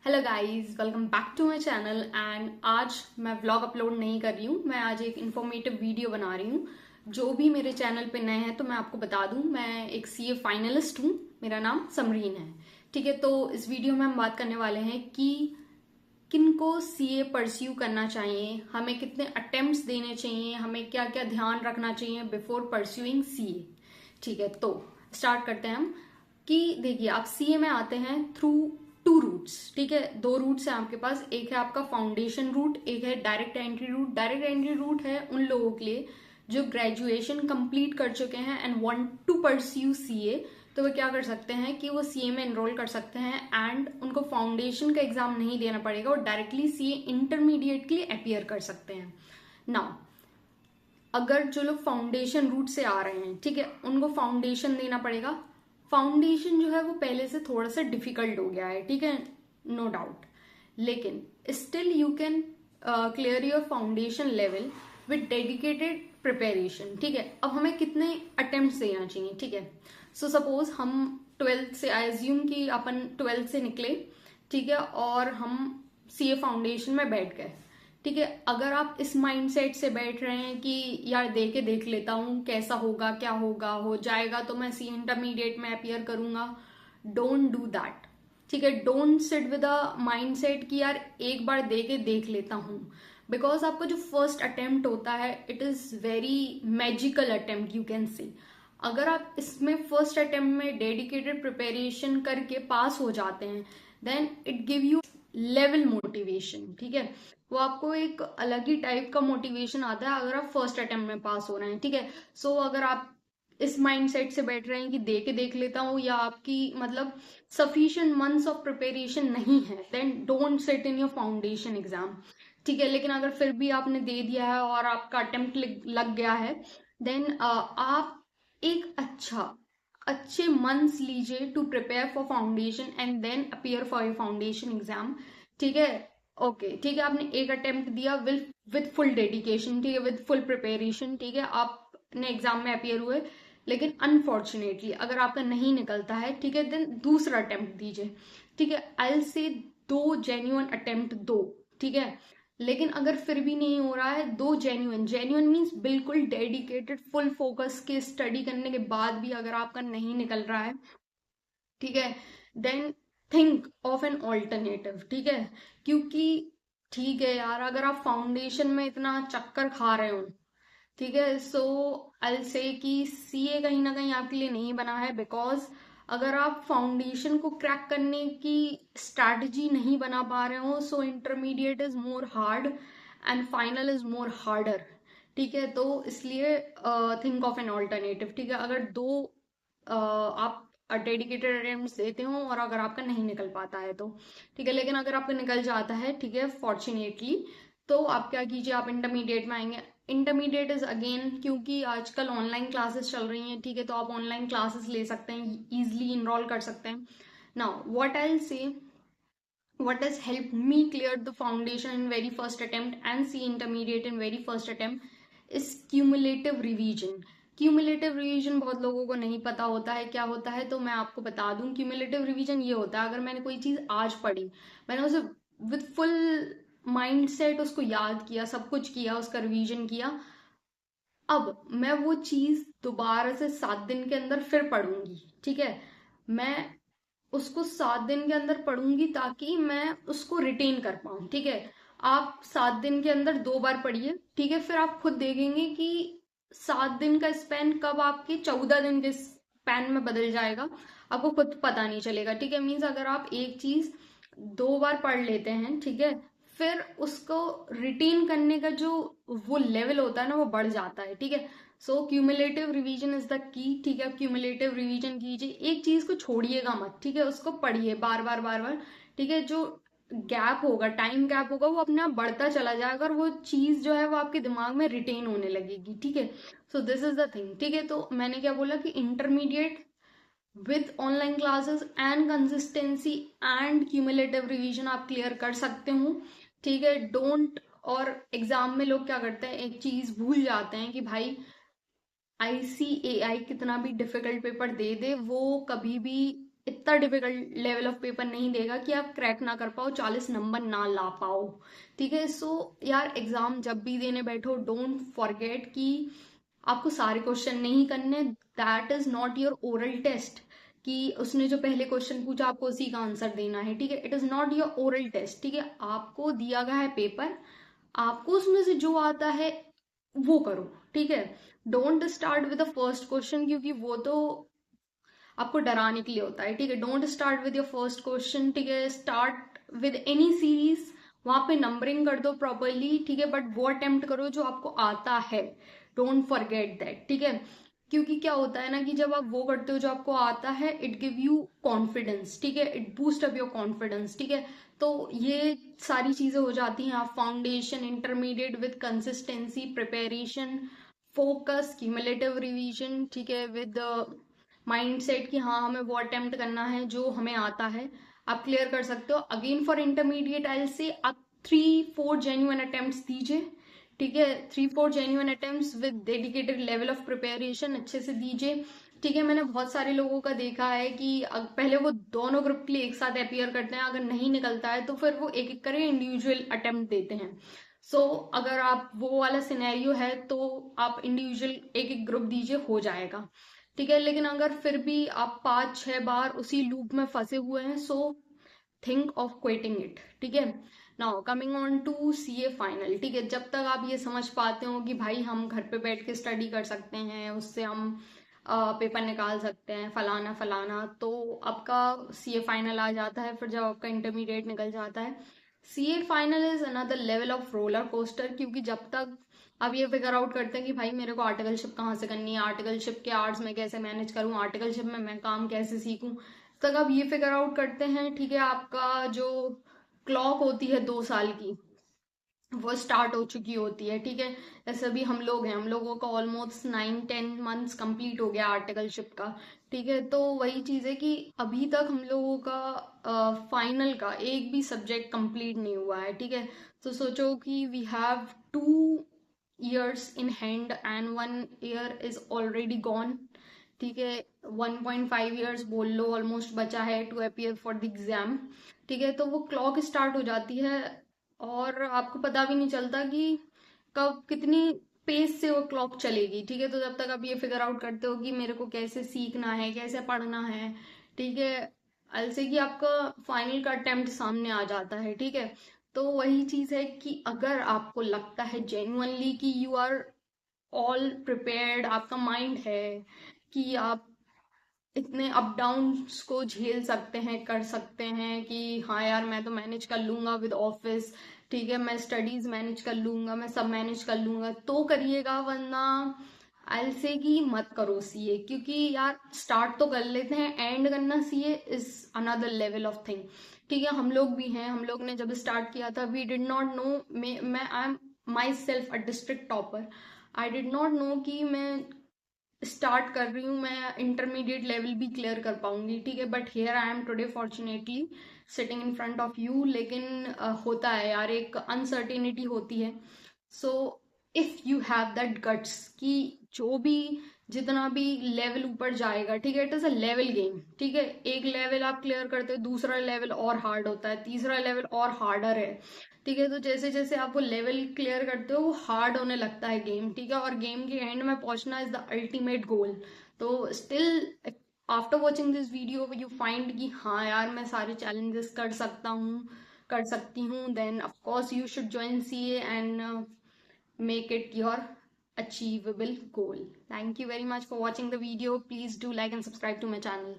Hello guys, welcome back to my channel. And आज मैं vlog upload नहीं कर रही हूँ, मैं आज एक इन्फॉर्मेटिव वीडियो बना रही हूँ। जो भी मेरे चैनल पे नए हैं तो मैं आपको बता दूँ, मैं एक सीए फाइनलिस्ट हूँ। मेरा नाम समरीन है। ठीक है, तो इस वीडियो में हम बात करने वाले हैं कि किनको सीए परस्यू करना चाहिए, हमें कितने अटेम्प्ट्स देने चाहिए, हमें क्या क्या ध्यान रखना चाहिए बिफोर परस्यूइंग सीए। ठीक है, तो स्टार्ट करते हैं हम। कि देखिए, आप सीए में आते हैं थ्रू टू रूट्स। ठीक है, दो रूट्स हैं आपके पास, एक है आपका फाउंडेशन रूट, एक है direct entry route. Direct entry route है उन लोगों के लिए जो ग्रेजुएशन कंप्लीट कर चुके हैं and want to pursue CA. तो वो क्या कर सकते हैं कि वो सीए में एनरोल कर सकते हैं एंड उनको फाउंडेशन का एग्जाम नहीं देना पड़ेगा और डायरेक्टली सीए इंटरमीडिएट के लिए अपीयर कर सकते हैं। नाउ, अगर जो लोग फाउंडेशन रूट से आ रहे हैं, ठीक है, उनको फाउंडेशन देना पड़ेगा। फाउंडेशन जो है वो पहले से थोड़ा सा डिफिकल्ट हो गया है, ठीक है, नो डाउट, लेकिन still you can clear your foundation level with dedicated preparation. ठीक है, अब हमें कितने अटेम्प्ट्स देना चाहिए? ठीक है, सो सपोज हम 12th से, आई एज्यूम कि अपन 12th से निकले, ठीक है, और हम सीए फाउंडेशन में बैठ गए। ठीक है, अगर आप इस माइंडसेट से बैठ रहे हैं कि यार दे के देख लेता हूं कैसा होगा, क्या होगा, हो जाएगा तो मैं सी इंटरमीडिएट में अपीयर करूंगा, डोंट डू दैट। ठीक है, don't sit with a mindset कि यार एक बार दे के देख लेता हूं, बिकॉज आपका जो फर्स्ट अटेम्प्ट होता है it is very magical attempt, you can say. अगर आप इसमें फर्स्ट अटेम्प्ट में डेडिकेटेड प्रिपरेशन करके पास हो जाते हैं, then it give you level motivation. ठीक है, वो आपको एक अलग ही टाइप का मोटिवेशन आता है अगर आप फर्स्ट अटेम्प्ट में पास हो रहे हैं। ठीक है, सो अगर आप इस माइंडसेट से बैठ रहे हैं कि दे के देख लेता हूं, या आपकी मतलब सफिशिएंट मंथ्स ऑफ प्रिपरेशन नहीं है, then don't sit in your foundation exam. ठीक है, लेकिन अगर फिर भी आपने दे दिया है और आपका अटेम्प्ट लग गया है, देन आप एक अच्छे मंथ्स लीजिए to prepare for foundation and then appear for your foundation exam. ठीक है, ओके, ठीक है, आपने एक अटेम्प्ट दिया विद फुल डेडिकेशन, ठीक है, विद फुल प्रिपरेशन, ठीक है, आपने एग्जाम में अपीयर हुए, लेकिन अनफॉर्चुनेटली अगर आपका नहीं निकलता है, ठीक है, देन दूसरा अटेम्प्ट दीजिए। ठीक है, आई विल से दो जेन्युइन अटेम्प्ट दो। ठीक है, लेकिन अगर फिर भी नहीं हो रहा है, दो जेन्युइन, जेन्युइन मीन्स बिल्कुल डेडिकेटेड फुल फोकस के स्टडी करने के बाद भी अगर आपका नहीं निकल रहा है, ठीक है, then think of an alternative. ठीक है, क्योंकि ठीक है यार, अगर आप फाउंडेशन में इतना चक्कर खा रहे हो, ठीक है, सो आई से कि सीए कहीं ना कहीं आपके लिए नहीं बना है। बिकॉज अगर आप फाउंडेशन को क्रैक करने की स्ट्रैटेजी नहीं बना पा रहे हो, so intermediate is more hard and final is more harder. ठीक है, तो इसलिए थिंक ऑफ एन ऑल्टरनेटिव। ठीक है, अगर दो आप डेडिकेटेड अटेम्प्ट्स देते हो और अगर आपका नहीं निकल पाता है तो ठीक है, लेकिन अगर आपका निकल जाता है, ठीक है, फॉर्चुनेटली, तो आप क्या कीजिए, आप इंटरमीडिएट में आएंगे। इंटरमीडिएट इज अगेन, क्योंकि आजकल ऑनलाइन क्लासेस चल रही हैं, ठीक है, तो आप ऑनलाइन क्लासेस ले सकते हैं, इजिली इनरोल कर सकते हैं। Now what I will say, what has helped me clear the foundation in very first attempt and see intermediate in very first attempt is cumulative revision। Cumulative revision बहुत लोगों को नहीं पता होता है क्या होता है, तो मैं आपको बता दूं। क्यूमुलेटिव रिवीजन ये होता है, अगर मैंने कोई चीज आज पढ़ी, मैंने उसे विद फुल माइंड सेट उसको याद किया, सब कुछ किया, उसका रिवीजन किया, अब मैं वो चीज दोबारा से 7 दिन के अंदर फिर पढ़ूंगी। ठीक है, मैं उसको 7 दिन के अंदर पढ़ूंगी ताकि मैं उसको रिटेन कर पाऊं। ठीक है, आप 7 दिन के अंदर 2 बार पढ़िए, ठीक है, फिर आप खुद देखेंगे कि 7 दिन का स्पैन कब आपके 14 दिन के स्पैन में बदल जाएगा, आपको खुद पता नहीं चलेगा। ठीक है, मीन्स अगर आप एक चीज 2 बार पढ़ लेते हैं, ठीक है, फिर उसको रिटेन करने का जो वो लेवल होता है ना, वो बढ़ जाता है। ठीक है, so cumulative revision is the key. ठीक है, क्यूमुलेटिव रिवीजन कीजिए, एक चीज को छोड़िएगा मत, ठीक है, उसको पढ़िए बार बार बार बार। ठीक है, जो गैप होगा, टाइम गैप होगा, वो अपने आप बढ़ता चला जाएगा और वो चीज जो है वो आपके दिमाग में रिटेन होने लगेगी। ठीक है, so this is the thing. ठीक है, तो मैंने क्या बोला कि intermediate with online classes and consistency and cumulative revision आप क्लियर कर सकते हो। ठीक है, डोंट, और एग्जाम में लोग क्या करते हैं, एक चीज भूल जाते हैं कि भाई आईसीएआई कितना भी डिफिकल्ट पेपर दे दे, वो कभी भी इतना डिफिकल्ट लेवल ऑफ पेपर नहीं देगा कि आप क्रैक ना कर पाओ, 40 नंबर ना ला पाओ। ठीक है, सो यार एग्जाम जब भी देने बैठो डोंट फॉरगेट कि आपको सारे क्वेश्चन नहीं करने। That is not your oral test कि उसने जो पहले क्वेश्चन पूछा आपको उसी का आंसर देना है। ठीक है, it is not your oral test. ठीक है, आपको दिया गया है पेपर, आपको उसमें से जो आता है वो करो। ठीक है, don't start with the first question, क्योंकि वो तो आपको डराने के लिए होता है। ठीक है, don't start with your first question. ठीक है, स्टार्ट विद एनी सीरीज, वहां पे नंबरिंग कर दो प्रॉपरली। ठीक है, बट वो अटेम्प्ट करो जो आपको आता है, डोंट फॉरगेट दैट। ठीक है, क्योंकि क्या होता है ना कि जब आप वो करते हो जो आपको आता है, इट गिव यू कॉन्फिडेंस। ठीक है, it boost up your confidence. ठीक है, तो ये सारी चीजें हो जाती हैं। आप foundation, intermediate with consistency, preparation, focus, cumulative revision. ठीक है, विद माइंड सेट कि हाँ हमें वो अटेम्प्ट करना है जो हमें आता है, आप क्लियर कर सकते हो। अगेन फॉर इंटरमीडिएट आई से आप 3-4 जेन्युइन अटेम्प्ट्स दीजिए। ठीक है, 3-4 genuine attempts with dedicated level of preparation अच्छे से दीजिए। ठीक है, मैंने बहुत सारे लोगों का देखा है कि पहले वो दोनों ग्रुप के लिए एक साथ अपियर करते हैं, अगर नहीं निकलता है तो फिर वो एक एक करके इंडिविजुअल अटेम्प्ट देते हैं। सो अगर आप वो वाला सिनेरियो है तो आप इंडिविजुअल एक एक ग्रुप दीजिए, हो जाएगा। ठीक है, लेकिन अगर फिर भी आप 5-6 बार उसी लूप में फंसे हुए हैं, so think of quitting it. ठीक है, now coming on to CA final. ठीक है, जब तक आप ये समझ पाते हो कि भाई हम घर पे बैठ के स्टडी कर सकते हैं, उससे हम पेपर निकाल सकते हैं फलाना फलाना, तो आपका सीए फाइनल आ जाता है। फिर जब आपका इंटरमीडिएट निकल जाता है, CA final is another level of roller coaster. क्योंकि जब तक आप ये फिगर आउट करते हैं कि भाई मेरे को आर्टिकलशिप कहाँ से करनी है, आर्टिकलशिप के आर्ट्स में कैसे मैनेज करूँ, आर्टिकलशिप में मैं काम कैसे सीखूं, तक आप ये फिगर आउट करते हैं। ठीक है, आपका जो क्लॉक होती है 2 साल की, वो स्टार्ट हो चुकी होती है। ठीक है, जैसे भी हम लोग हैं, हम लोगों का ऑलमोस्ट 9-10 मंथ्स कंप्लीट हो गया आर्टिकलशिप का। ठीक है, तो वही चीज है कि अभी तक हम लोगों का फाइनल का एक भी सब्जेक्ट कंप्लीट नहीं हुआ है। ठीक है, तो सोचो कि we have 2 years in hand and 1 year is already gone. ठीक है, 1.5 years बोल लो ऑलमोस्ट बचा है to appear for the exam. ठीक है, तो वो क्लॉक स्टार्ट हो जाती है और आपको पता भी नहीं चलता कि कब कितनी पेस से वो क्लॉक चलेगी। ठीक है, तो जब तक आप ये फिगर आउट करते हो कि मेरे को कैसे सीखना है, कैसे पढ़ना है, ठीक है, अलसे कि आपका फाइनल का अटेम्प्ट सामने आ जाता है। ठीक है, तो वही चीज है कि अगर आपको लगता है जेन्युइनली कि यू आर ऑल प्रिपेयर्ड, आपका माइंड है कि आप इतने अप डाउन्स को झेल सकते हैं, कर सकते हैं कि हाँ यार मैं तो मैनेज कर लूंगा विद ऑफिस, ठीक है मैं स्टडीज मैनेज कर लूंगा, मैं सब मैनेज कर लूंगा, तो करिएगा। वरना आई से कि मत करो सीए। क्योंकि यार स्टार्ट तो कर लेते हैं, एंड करना CA is another level of thing. ठीक है, हम लोग भी हैं, हम लोग ने जब स्टार्ट किया था वी डिड नॉट नो, मैं I am my self a district topper, I did not know कि मैं स्टार्ट कर रही हूँ मैं इंटरमीडिएट लेवल भी क्लियर कर पाऊंगी। ठीक है, but here I am today fortunately sitting in front of you. लेकिन होता है यार, एक अनसर्टेनिटी होती है। So if you have that guts कि जो भी जितना भी लेवल ऊपर जाएगा, ठीक है, it is a level game. ठीक है, एक लेवल आप क्लियर करते हो, दूसरा लेवल और हार्ड होता है, तीसरा लेवल और हार्डर है। ठीक है, तो जैसे जैसे आप वो लेवल क्लियर करते हो वो हार्ड होने लगता है गेम। ठीक है, और गेम के एंड में पहुंचना इज द अल्टीमेट गोल। तो still after watching this video you find कि हाँ यार मैं सारे चैलेंजेस कर सकता हूँ, कर सकती हूँ, then of course you should join CA and make it your achievable goal. Thank you very much for watching the video. Please do like and subscribe to my channel.